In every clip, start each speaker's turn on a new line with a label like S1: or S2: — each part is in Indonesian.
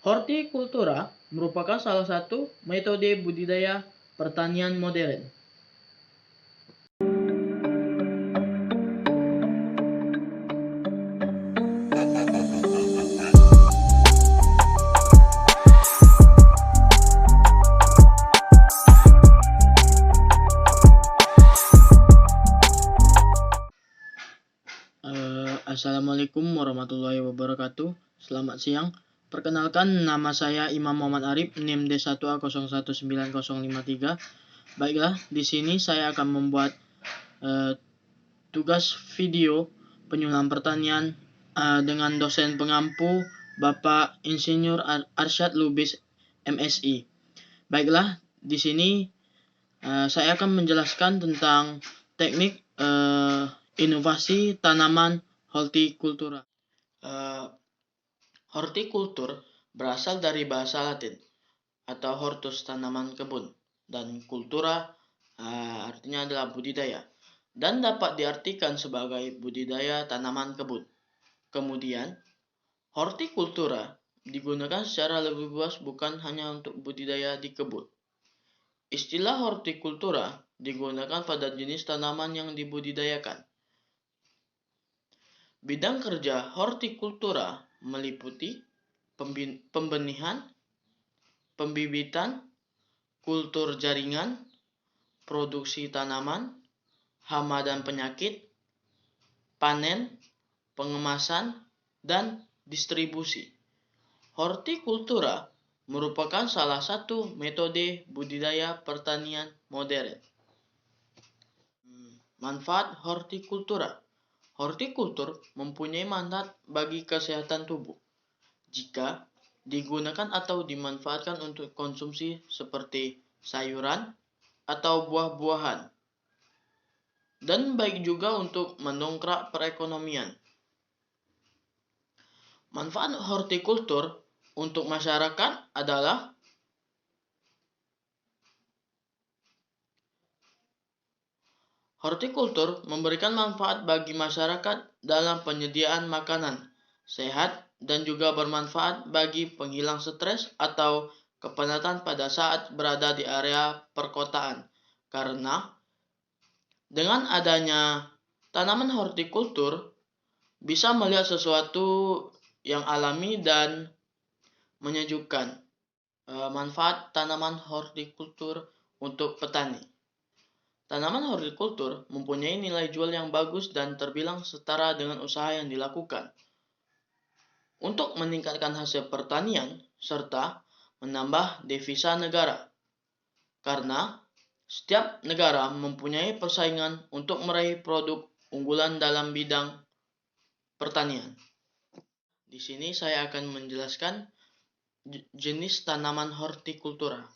S1: Hortikultura merupakan salah satu metode budidaya pertanian modern. Assalamualaikum warahmatullahi wabarakatuh. Selamat siang. Perkenalkan, nama saya Imam Muhammad Arif, NIM D1A019053. Baiklah, di sini saya akan membuat tugas video penyuluhan pertanian dengan dosen pengampu Bapak Insinyur Arsyad Lubis MSI. Baiklah, di sini saya akan menjelaskan tentang teknik inovasi tanaman hortikultura. Hortikultur berasal dari bahasa Latin atau hortus, tanaman kebun, dan kultura artinya adalah budidaya, dan dapat diartikan sebagai budidaya tanaman kebun. Kemudian, hortikultura digunakan secara lebih luas, bukan hanya untuk budidaya di kebun. Istilah hortikultura digunakan pada jenis tanaman yang dibudidayakan. Bidang kerja hortikultura meliputi pembenihan, pembibitan, kultur jaringan, produksi tanaman, hama dan penyakit, panen, pengemasan, dan distribusi. Hortikultura merupakan salah satu metode budidaya pertanian modern. Manfaat hortikultura. Hortikultur mempunyai manfaat bagi kesehatan tubuh jika digunakan atau dimanfaatkan untuk konsumsi seperti sayuran atau buah-buahan, dan baik juga untuk mendongkrak perekonomian. Manfaat hortikultur untuk masyarakat adalah hortikultur memberikan manfaat bagi masyarakat dalam penyediaan makanan sehat dan juga bermanfaat bagi penghilang stres atau kepenatan pada saat berada di area perkotaan. Karena dengan adanya tanaman hortikultur bisa melihat sesuatu yang alami dan menyejukkan. Manfaat tanaman hortikultur untuk petani. Tanaman hortikultur mempunyai nilai jual yang bagus dan terbilang setara dengan usaha yang dilakukan untuk meningkatkan hasil pertanian serta menambah devisa negara. Karena setiap negara mempunyai persaingan untuk meraih produk unggulan dalam bidang pertanian. Di sini saya akan menjelaskan jenis tanaman hortikultura.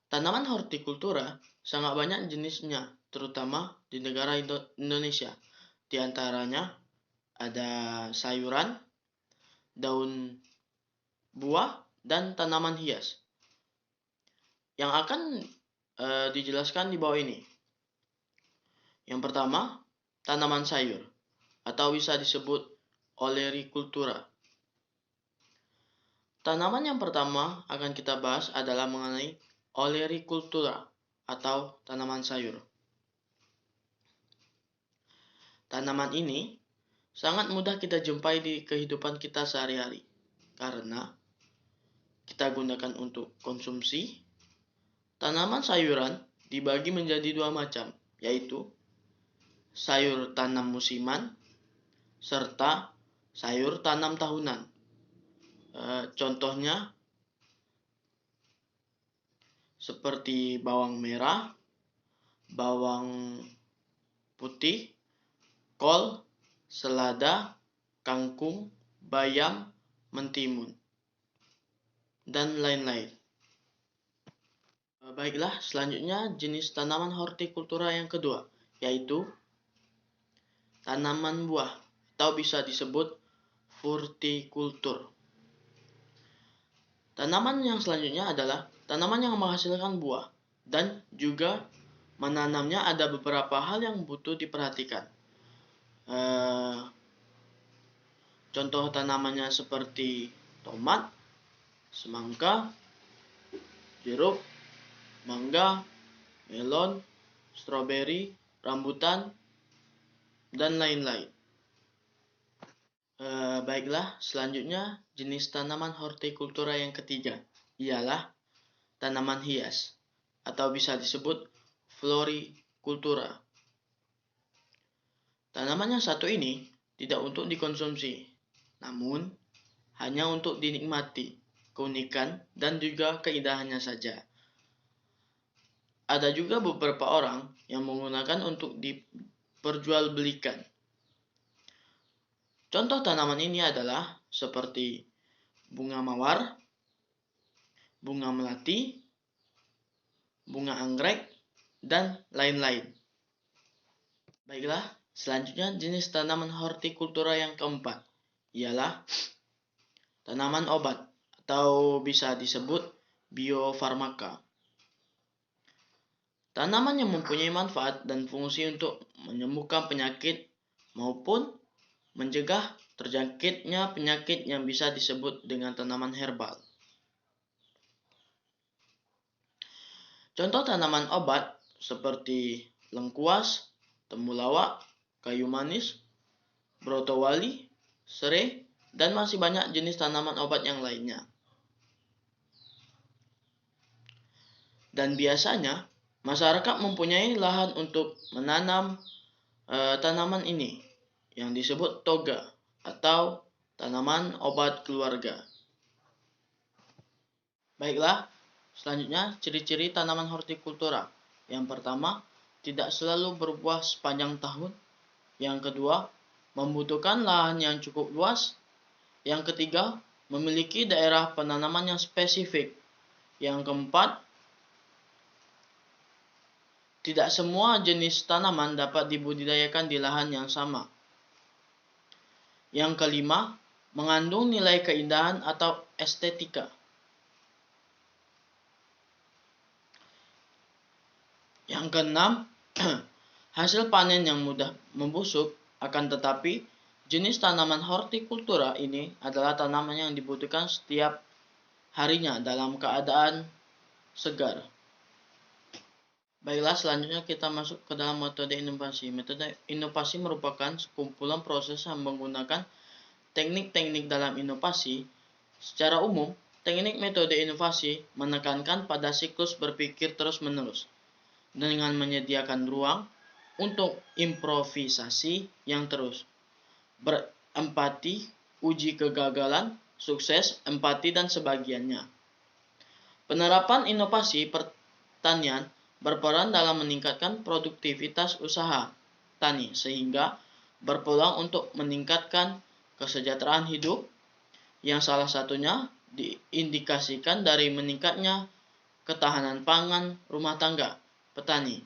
S1: Tanaman hortikultura sangat banyak jenisnya, terutama di negara Indonesia. Di antaranya ada sayuran, daun buah, dan tanaman hias. Yang akan dijelaskan di bawah ini. Yang pertama, tanaman sayur atau bisa disebut olerikultura. Tanaman yang pertama akan kita bahas adalah mengenai olerikultura atau tanaman sayur. Tanaman ini sangat mudah kita jumpai di kehidupan kita sehari-hari karena kita gunakan untuk konsumsi. Tanaman sayuran dibagi menjadi dua macam, yaitu sayur tanam musiman serta sayur tanam tahunan. Contohnya seperti bawang merah, bawang putih, kol, selada, kangkung, bayam, mentimun, dan lain-lain. Baiklah, selanjutnya jenis tanaman hortikultura yang kedua, yaitu tanaman buah atau bisa disebut frutikultur. Tanaman yang selanjutnya adalah tanaman yang menghasilkan buah, dan juga menanamnya ada beberapa hal yang butuh diperhatikan. Contoh tanamannya seperti tomat, semangka, jeruk, mangga, melon, stroberi, rambutan, dan lain-lain. Baiklah, selanjutnya jenis tanaman hortikultura yang ketiga ialah tanaman hias atau bisa disebut florikultura. Tanaman yang satu ini tidak untuk dikonsumsi, namun hanya untuk dinikmati, keunikan dan juga keindahannya saja. Ada juga beberapa orang yang menggunakan untuk diperjualbelikan. Contoh tanaman ini adalah seperti bunga mawar, bunga melati, bunga anggrek, dan lain-lain. Baiklah, selanjutnya jenis tanaman hortikultura yang keempat ialah tanaman obat atau bisa disebut biofarmaka. Tanaman yang mempunyai manfaat dan fungsi untuk menyembuhkan penyakit maupun mencegah terjangkitnya penyakit yang bisa disebut dengan tanaman herbal. Contoh tanaman obat seperti lengkuas, temulawak, kayu manis, brotowali, serai, dan masih banyak jenis tanaman obat yang lainnya. Dan biasanya masyarakat mempunyai lahan untuk menanam tanaman ini yang disebut toga atau tanaman obat keluarga. Baiklah, selanjutnya ciri-ciri tanaman hortikultura. Yang pertama, tidak selalu berbuah sepanjang tahun. Yang kedua, membutuhkan lahan yang cukup luas. Yang ketiga, memiliki daerah penanaman yang spesifik. Yang keempat, tidak semua jenis tanaman dapat dibudidayakan di lahan yang sama. Yang kelima, mengandung nilai keindahan atau estetika. Yang keenam, hasil panen yang mudah membusuk, akan tetapi jenis tanaman hortikultura ini adalah tanaman yang dibutuhkan setiap harinya dalam keadaan segar. Baiklah, selanjutnya kita masuk ke dalam metode inovasi. Metode inovasi merupakan sekumpulan proses yang menggunakan teknik-teknik dalam inovasi. Secara umum, teknik metode inovasi menekankan pada siklus berpikir terus-menerus dengan menyediakan ruang untuk improvisasi yang terus berempati, uji kegagalan, sukses, empati, dan sebagiannya. Penerapan inovasi pertanian berperan dalam meningkatkan produktivitas usaha tani sehingga berpeluang untuk meningkatkan kesejahteraan hidup yang salah satunya diindikasikan dari meningkatnya ketahanan pangan rumah tangga petani.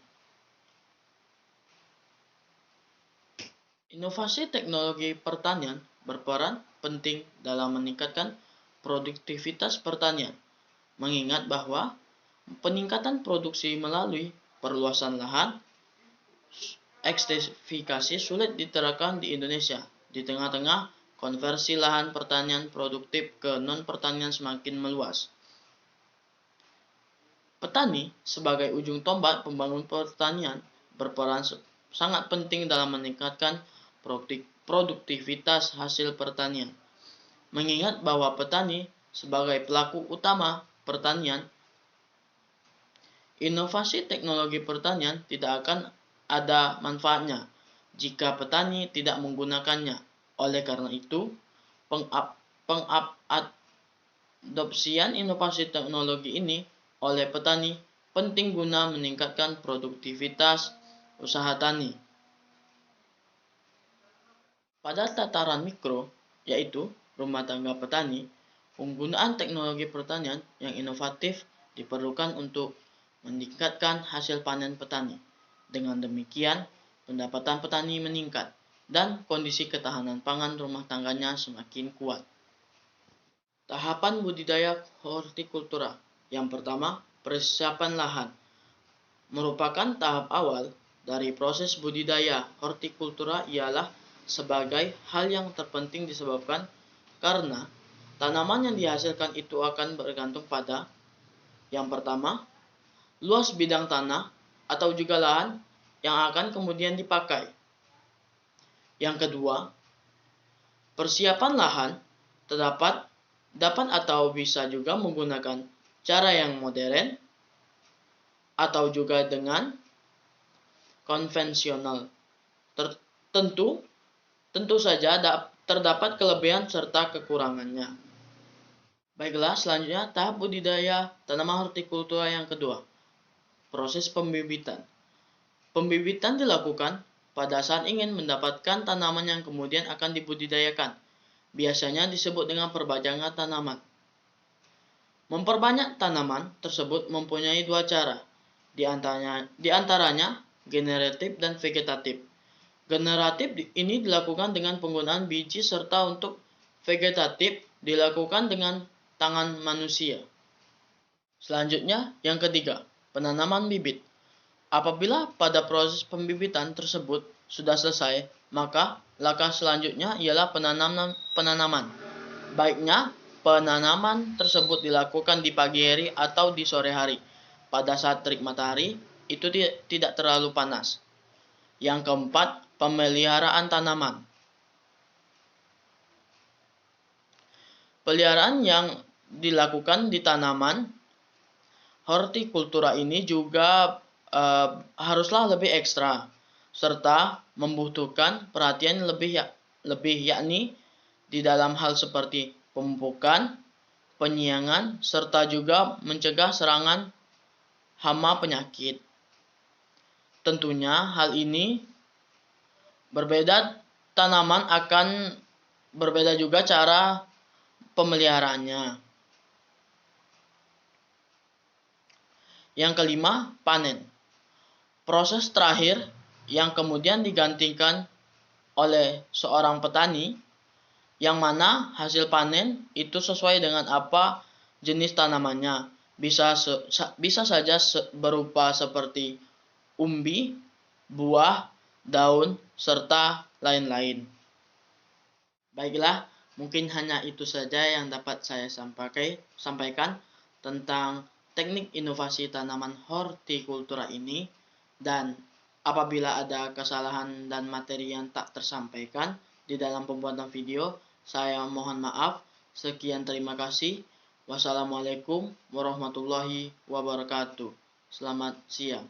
S1: Inovasi teknologi pertanian berperan penting dalam meningkatkan produktivitas pertanian, mengingat bahwa peningkatan produksi melalui perluasan lahan ekstensifikasi sulit diterapkan di Indonesia di tengah-tengah konversi lahan pertanian produktif ke non-pertanian semakin meluas. Petani sebagai ujung tombak pembangun pertanian berperan sangat penting dalam meningkatkan produktivitas hasil pertanian. Mengingat bahwa petani sebagai pelaku utama pertanian, inovasi teknologi pertanian tidak akan ada manfaatnya jika petani tidak menggunakannya. Oleh karena itu, pengadopsian inovasi teknologi ini oleh petani penting guna meningkatkan produktivitas usaha tani. Pada tataran mikro, yaitu rumah tangga petani, penggunaan teknologi pertanian yang inovatif diperlukan untuk meningkatkan hasil panen petani. Dengan demikian, pendapatan petani meningkat dan kondisi ketahanan pangan rumah tangganya semakin kuat. Tahapan budidaya hortikultura. Yang pertama, persiapan lahan merupakan tahap awal dari proses budidaya hortikultura ialah sebagai hal yang terpenting disebabkan karena tanaman yang dihasilkan itu akan bergantung pada yang pertama, luas bidang tanah atau juga lahan yang akan kemudian dipakai. Yang kedua, persiapan lahan dapat atau bisa juga menggunakan cara yang modern atau juga dengan konvensional. Tentu saja terdapat kelebihan serta kekurangannya. Baiklah, selanjutnya tahap budidaya tanaman hortikultura yang kedua, proses pembibitan. Pembibitan dilakukan pada saat ingin mendapatkan tanaman yang kemudian akan dibudidayakan. Biasanya disebut dengan perpanjangan tanaman. Memperbanyak tanaman tersebut mempunyai dua cara, di antaranya generatif dan vegetatif. Generatif ini dilakukan dengan penggunaan biji serta untuk vegetatif dilakukan dengan tangan manusia. Selanjutnya, yang ketiga, penanaman bibit. Apabila pada proses pembibitan tersebut sudah selesai, maka langkah selanjutnya ialah penanaman. Baiknya, penanaman tersebut dilakukan di pagi hari atau di sore hari. Pada saat terik matahari, itu tidak terlalu panas. Yang keempat, pemeliharaan tanaman. Peliharaan yang dilakukan di tanaman hortikultura ini juga haruslah lebih ekstra, serta membutuhkan perhatian lebih yakni di dalam hal seperti pemupukan, penyiangan, serta juga mencegah serangan hama penyakit. Tentunya hal ini berbeda, tanaman akan berbeda juga cara pemeliharaannya. Yang kelima, panen. Proses terakhir yang kemudian digantikan oleh seorang petani, yang mana hasil panen itu sesuai dengan apa jenis tanamannya. Bisa saja berupa seperti umbi, buah, daun, serta lain-lain. Baiklah, mungkin hanya itu saja yang dapat saya sampaikan tentang teknik inovasi tanaman hortikultura ini, dan apabila ada kesalahan dan materi yang tak tersampaikan di dalam pembuatan video, saya mohon maaf. Sekian, terima kasih. Wassalamualaikum warahmatullahi wabarakatuh. Selamat siang.